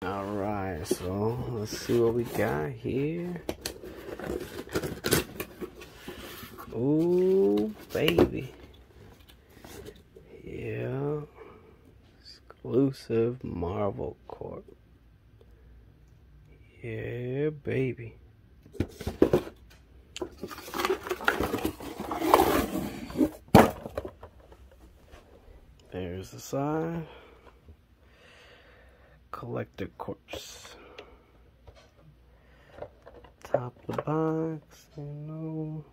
Alright, so let's see what we got here. Ooh, baby. Yeah. Exclusive Marvel Corp. Yeah, baby. There's the side. Collector Corpse. Top of the box, you know.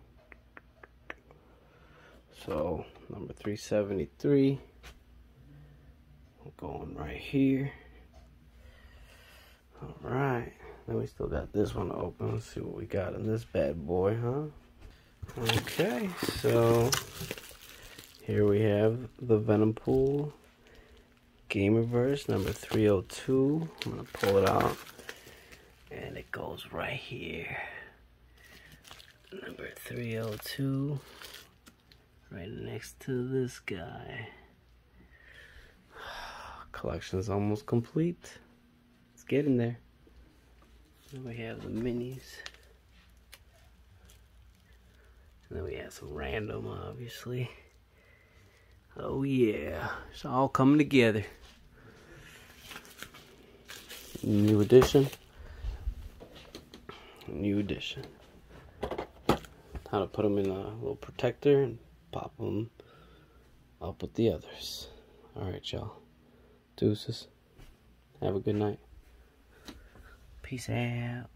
So, number 373. Going right here. Alright. Then we still got this one open. Let's see what we got in this bad boy, huh? Okay, so here we have the Venom Pool Gamerverse number 302. I'm gonna pull it out, and it goes right here. Number 302, right next to this guy. Collection's almost complete. It's getting there. Then we have the minis. And then we have some random, obviously. Oh yeah, it's all coming together. New edition. New edition. How to put them in a little protector and pop them up with the others. Alright, y'all. Deuces. Have a good night. Peace out.